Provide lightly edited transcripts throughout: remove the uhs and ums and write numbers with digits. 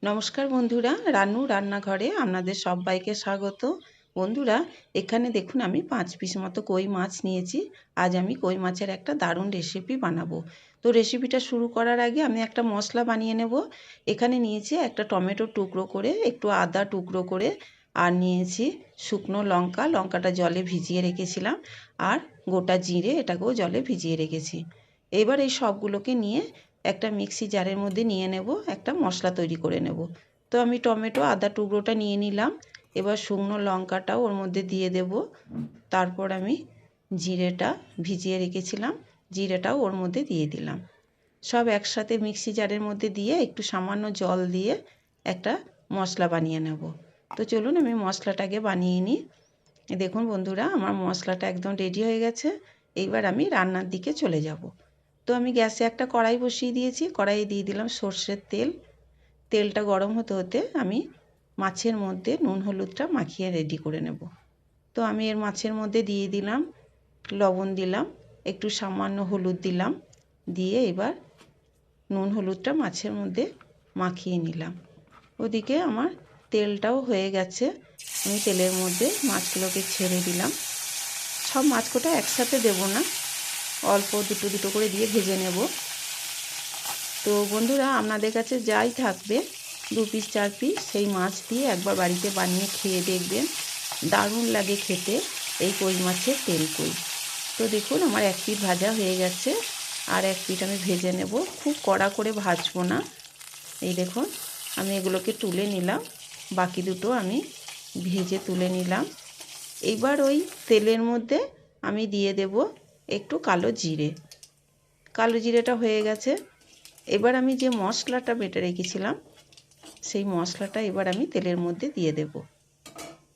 নমস্কার বন্ধুরা, রানু রান্নাঘরে আপনাদের সবাইকে স্বাগত। বন্ধুরা, এখানে দেখুন আমি 5 পিস মতো কই মাছ নিয়েছি। আজ আমি কই মাছের একটা দারুণ রেসিপি বানাবো। তো রেসিপিটা শুরু করার আগে আমি একটা মশলা বানিয়ে নেব। এখানে নিয়েছি একটা টমেটো টুকরো করে, একটু আদা টুকরো করে, আর নিয়েছি শুকনো লঙ্কা, লঙ্কাটা জলে ভিজিয়ে রেখেছিলাম, আর গোটা জিরে, এটাকেও জলে ভিজিয়ে রেখেছি। এবার এই সবগুলোকে নিয়ে একটা মিক্সি জারের মধ্যে নিয়ে নেব, একটা মশলা তৈরি করে নেব। তো আমি টমেটো আদা টুকরোটা নিয়ে নিলাম। এবার শুকনো লঙ্কাটাও ওর মধ্যে দিয়ে দেব। তারপর আমি জিরেটা ভিজিয়ে রেখেছিলাম, জিরেটাও ওর মধ্যে দিয়ে দিলাম। সব একসাথে মিক্সি জারের মধ্যে দিয়ে একটু সামান্য জল দিয়ে একটা মশলা বানিয়ে নেব। তো চলুন আমি মশলাটাকে বানিয়ে নিই। দেখুন বন্ধুরা, আমার মশলাটা একদম রেডি হয়ে গেছে। এইবার আমি রান্নার দিকে চলে যাব। তো আমি গ্যাসে একটা কড়াই বসিয়ে দিয়েছি, কড়াইয়ে দিয়ে দিলাম সর্ষের তেল। তেলটা গরম হতে হতে আমি মাছের মধ্যে নুন হলুদটা মাখিয়ে রেডি করে নেব। তো আমি এর মাছের মধ্যে দিয়ে দিলাম লবণ, দিলাম একটু সামান্য হলুদ দিলাম, দিয়ে এবার নুন হলুদটা মাছের মধ্যে মাখিয়ে নিলাম। ওদিকে আমার তেলটাও হয়ে গেছে, আমি তেলের মধ্যে মাছগুলোকে ছেড়ে দিলাম। সব মাছ কটা একসাথে দেব না, অল্প দুটো দুটো করে দিয়ে ভেজে নেব। তো বন্ধুরা, আপনাদের কাছে যাই থাকবে 2 পিস 4 পিস সেই মাছ দিয়ে একবার বাড়িতে বানিয়ে খেয়ে দেখবেন, দারুণ লাগে খেতে এই কই মাছের তেল কই। তো দেখুন আমার এক পিঠ ভাজা হয়ে গেছে, আর এক পিঠ আমি ভেজে নেব। খুব কড়া করে ভাজবো না। এই দেখুন আমি এগুলোকে তুলে নিলাম, বাকি দুটো আমি ভেজে তুলে নিলাম। এইবার ওই তেলের মধ্যে আমি দিয়ে দেব একটু কালো জিরে। কালো জিরেটা হয়ে গেছে। এবার আমি যে মশলাটা বেটে রেখেছিলাম সেই মশলাটা এবার আমি তেলের মধ্যে দিয়ে দেব।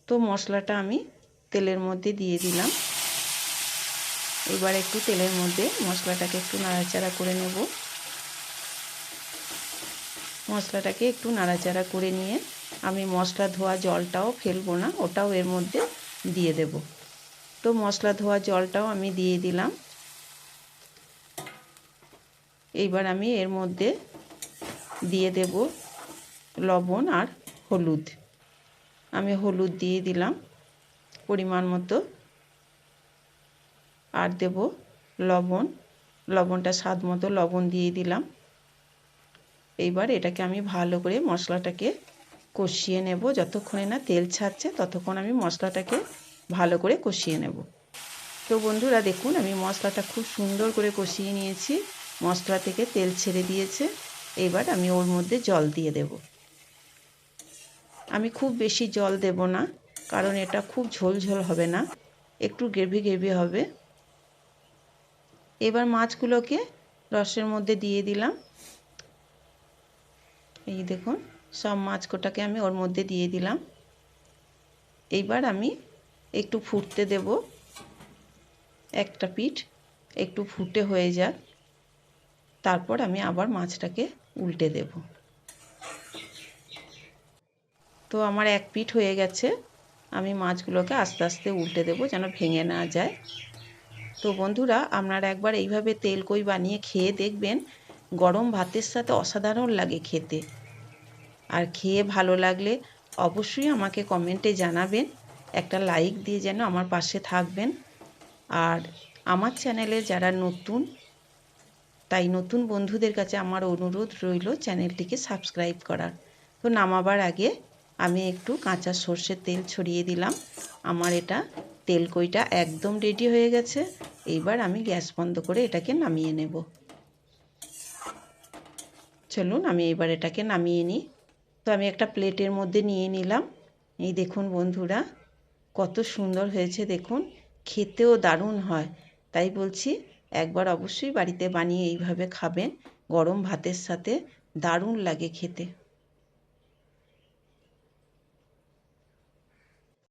তো মশলাটা আমি তেলের মধ্যে দিয়ে দিলাম। এবার একটু তেলের মধ্যে মশলাটাকে একটু নাড়াচাড়া করে নেব। মশলাটাকে একটু নাড়াচাড়া করে নিয়ে আমি মশলা ধোয়া জলটাও ফেলবো না, ওটাও এর মধ্যে দিয়ে দেব। তো মশলা ধোয়া জলটাও আমি দিয়ে দিলাম। এইবার আমি এর মধ্যে দিয়ে দেব লবণ আর হলুদ। আমি হলুদ দিয়ে দিলাম পরিমাণ মতো, আর দেব লবণ, লবণটা স্বাদ মতো লবণ দিয়ে দিলাম। এইবার এটাকে আমি ভালো করে মশলাটাকে কষিয়ে নেব, যতক্ষণে না তেল ছাড়ছে ততক্ষণ আমি মশলাটাকে ভালো করে কষিয়ে নেব। তো বন্ধুরা দেখুন আমি মশলাটা খুব সুন্দর করে কষিয়ে নিয়েছি, মশলা থেকে তেল ছেড়ে দিয়েছে। এবার আমি ওর মধ্যে জল দিয়ে দেব। আমি খুব বেশি জল দেব না, কারণ এটা খুব ঝোল ঝোল হবে না, একটু গ্রেভি গ্রেভি হবে। এবার মাছগুলোকে রসের মধ্যে দিয়ে দিলাম। এই দেখুন সব মাছ কোটাকে আমি ওর মধ্যে দিয়ে দিলাম। এইবার আমি একটু ফুটতে দেব, একটা পিঠ একটু ফুটে হয়ে যাক, তারপর আমি আবার মাছটাকে উল্টে দেব। তো আমার এক পিঠ হয়ে গেছে, আমি মাছগুলোকে আস্তে আস্তে উল্টে দেব যেন ভেঙে না যায়। তো বন্ধুরা, আপনারা একবার এইভাবে তেল কই বানিয়ে খেয়ে দেখবেন, গরম ভাতের সাথে অসাধারণ লাগে খেতে। আর খেয়ে ভালো লাগলে অবশ্যই আমাকে কমেন্টে জানাবেন, একটা লাইক দিয়ে যেন আমার পাশে থাকবেন। আর আমার চ্যানেলে যারা নতুন, তাই নতুন বন্ধুদের কাছে আমার অনুরোধ রইল চ্যানেলটিকে সাবস্ক্রাইব করার। তো নামাবার আগে আমি একটু কাঁচা সর্ষের তেল ছড়িয়ে দিলাম। আমার এটা তেল কইটা একদম রেডি হয়ে গেছে। এইবার আমি গ্যাস বন্ধ করে এটাকে নামিয়ে নেব। চলুন আমি এবার এটাকে নামিয়ে নিই। তো আমি একটা প্লেটের মধ্যে নিয়ে নিলাম। এই দেখুন বন্ধুরা, কত সুন্দর হয়েছে দেখুন, খেতেও দারুণ হয়। তাই বলছি একবার অবশ্যই বাড়িতে বানিয়ে এইভাবে খাবেন, গরম ভাতের সাথে দারুণ লাগে খেতে।